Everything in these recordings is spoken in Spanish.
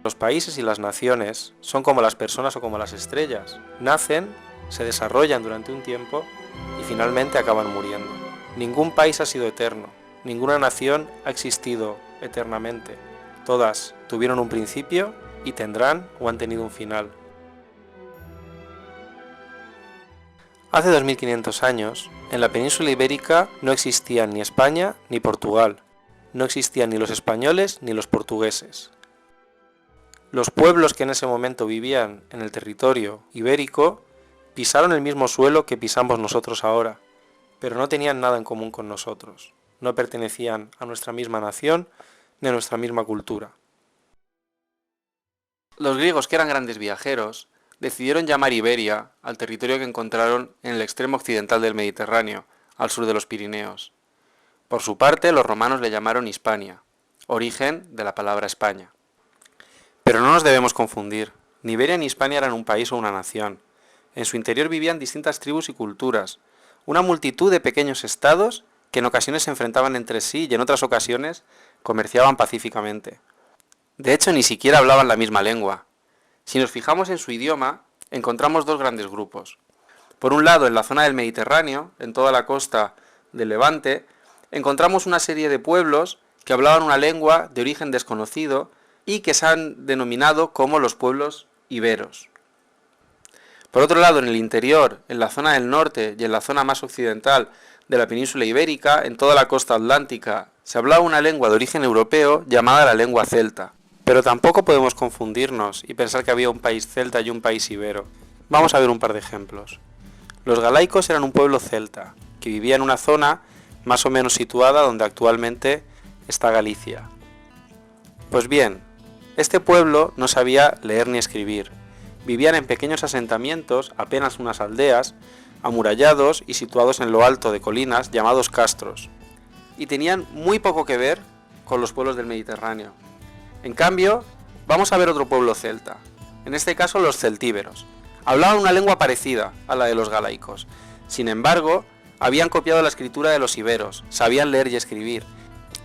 Los países y las naciones son como las personas o como las estrellas. Nacen, se desarrollan durante un tiempo y finalmente acaban muriendo. Ningún país ha sido eterno, ninguna nación ha existido eternamente. Todas tuvieron un principio y tendrán o han tenido un final. Hace 2500 años, en la península ibérica no existían ni España ni Portugal. No existían ni los españoles ni los portugueses. Los pueblos que en ese momento vivían en el territorio ibérico pisaron el mismo suelo que pisamos nosotros ahora, pero no tenían nada en común con nosotros. No pertenecían a nuestra misma nación ni a nuestra misma cultura. Los griegos, que eran grandes viajeros, decidieron llamar Iberia al territorio que encontraron en el extremo occidental del Mediterráneo, al sur de los Pirineos. Por su parte, los romanos le llamaron Hispania, origen de la palabra España. Pero no nos debemos confundir, ni Iberia ni Hispania eran un país o una nación. En su interior vivían distintas tribus y culturas, una multitud de pequeños estados que en ocasiones se enfrentaban entre sí y en otras ocasiones comerciaban pacíficamente. De hecho, ni siquiera hablaban la misma lengua. Si nos fijamos en su idioma, encontramos dos grandes grupos. Por un lado, en la zona del Mediterráneo, en toda la costa del Levante, encontramos una serie de pueblos que hablaban una lengua de origen desconocido y que se han denominado como los pueblos iberos. Por otro lado, en el interior, en la zona del norte y en la zona más occidental de la península ibérica, en toda la costa atlántica, se hablaba una lengua de origen europeo llamada la lengua celta. Pero tampoco podemos confundirnos y pensar que había un país celta y un país ibero. Vamos a ver un par de ejemplos. Los galaicos eran un pueblo celta, que vivía en una zona más o menos situada donde actualmente está Galicia. Pues bien, este pueblo no sabía leer ni escribir. Vivían en pequeños asentamientos, apenas unas aldeas, amurallados y situados en lo alto de colinas llamados castros. Y tenían muy poco que ver con los pueblos del Mediterráneo. En cambio, vamos a ver otro pueblo celta, en este caso los celtíberos. Hablaban una lengua parecida a la de los galaicos. Sin embargo, habían copiado la escritura de los iberos, sabían leer y escribir.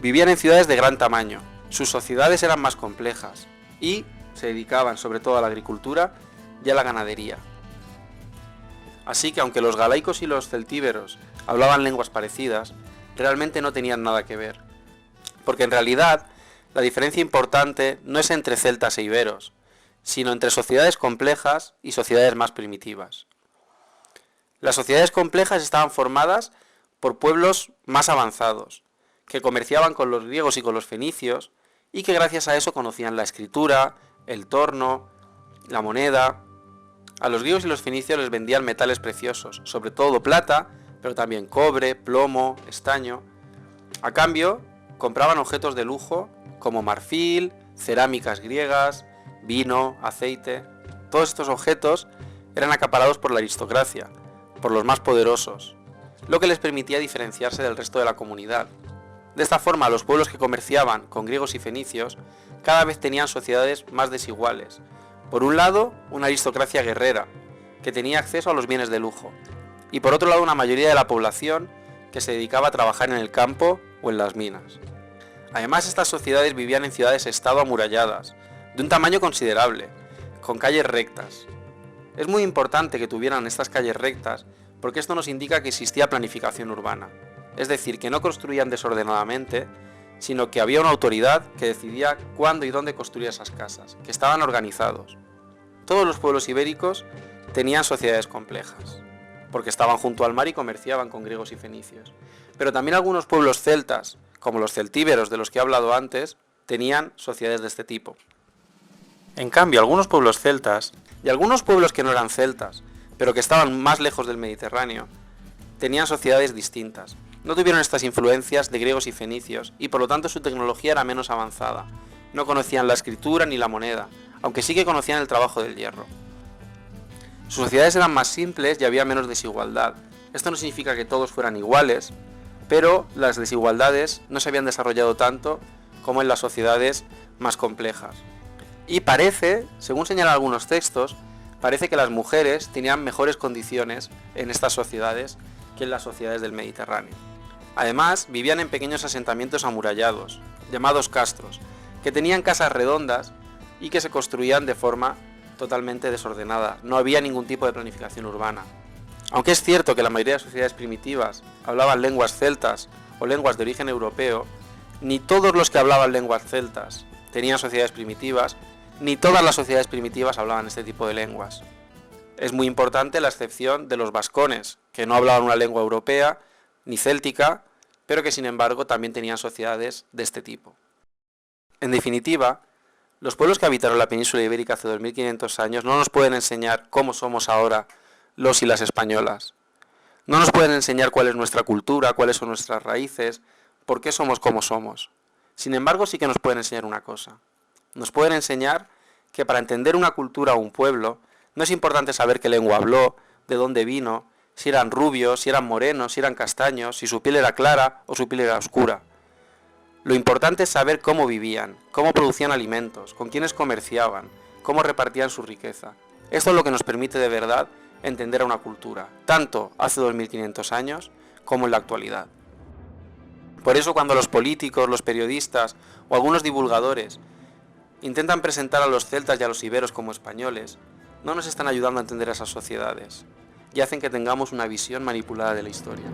Vivían en ciudades de gran tamaño. Sus sociedades eran más complejas y se dedicaban sobre todo a la agricultura y a la ganadería. Así que aunque los galaicos y los celtíberos hablaban lenguas parecidas, realmente no tenían nada que ver. Porque en realidad la diferencia importante no es entre celtas e iberos, sino entre sociedades complejas y sociedades más primitivas. Las sociedades complejas estaban formadas por pueblos más avanzados, que comerciaban con los griegos y con los fenicios, y que gracias a eso conocían la escritura, el torno, la moneda. A los griegos y los fenicios les vendían metales preciosos, sobre todo plata, pero también cobre, plomo, estaño. A cambio, compraban objetos de lujo como marfil, cerámicas griegas, vino, aceite. Todos estos objetos eran acaparados por la aristocracia, por los más poderosos, lo que les permitía diferenciarse del resto de la comunidad. De esta forma, los pueblos que comerciaban con griegos y fenicios cada vez tenían sociedades más desiguales. Por un lado, una aristocracia guerrera, que tenía acceso a los bienes de lujo, y por otro lado una mayoría de la población que se dedicaba a trabajar en el campo o en las minas. Además, estas sociedades vivían en ciudades-estado amuralladas, de un tamaño considerable, con calles rectas. Es muy importante que tuvieran estas calles rectas porque esto nos indica que existía planificación urbana. Es decir, que no construían desordenadamente, sino que había una autoridad que decidía cuándo y dónde construir esas casas, que estaban organizados. Todos los pueblos ibéricos tenían sociedades complejas, porque estaban junto al mar y comerciaban con griegos y fenicios. Pero también algunos pueblos celtas, como los celtíberos de los que he hablado antes, tenían sociedades de este tipo. En cambio, algunos pueblos celtas, y algunos pueblos que no eran celtas, pero que estaban más lejos del Mediterráneo, tenían sociedades distintas. No tuvieron estas influencias de griegos y fenicios, y por lo tanto su tecnología era menos avanzada. No conocían la escritura ni la moneda, aunque sí que conocían el trabajo del hierro. Sus sociedades eran más simples y había menos desigualdad. Esto no significa que todos fueran iguales, pero las desigualdades no se habían desarrollado tanto como en las sociedades más complejas. Y parece, según señalan algunos textos, parece que las mujeres tenían mejores condiciones en estas sociedades que en las sociedades del Mediterráneo. Además, vivían en pequeños asentamientos amurallados, llamados castros, que tenían casas redondas y que se construían de forma totalmente desordenada. No había ningún tipo de planificación urbana. Aunque es cierto que la mayoría de sociedades primitivas hablaban lenguas celtas o lenguas de origen europeo, ni todos los que hablaban lenguas celtas tenían sociedades primitivas, ni todas las sociedades primitivas hablaban este tipo de lenguas. Es muy importante la excepción de los vascones, que no hablaban una lengua europea ni céltica, pero que sin embargo también tenían sociedades de este tipo. En definitiva, los pueblos que habitaron la península ibérica hace 2500 años no nos pueden enseñar cómo somos ahora los y las españolas. No nos pueden enseñar cuál es nuestra cultura, cuáles son nuestras raíces, por qué somos como somos. Sin embargo, sí que nos pueden enseñar una cosa. Nos pueden enseñar que para entender una cultura o un pueblo, no es importante saber qué lengua habló, de dónde vino, si eran rubios, si eran morenos, si eran castaños, si su piel era clara o su piel era oscura. Lo importante es saber cómo vivían, cómo producían alimentos, con quiénes comerciaban, cómo repartían su riqueza. Esto es lo que nos permite de verdad entender a una cultura, tanto hace 2500 años como en la actualidad. Por eso cuando los políticos, los periodistas o algunos divulgadores intentan presentar a los celtas y a los iberos como españoles, no nos están ayudando a entender a esas sociedades y hacen que tengamos una visión manipulada de la historia.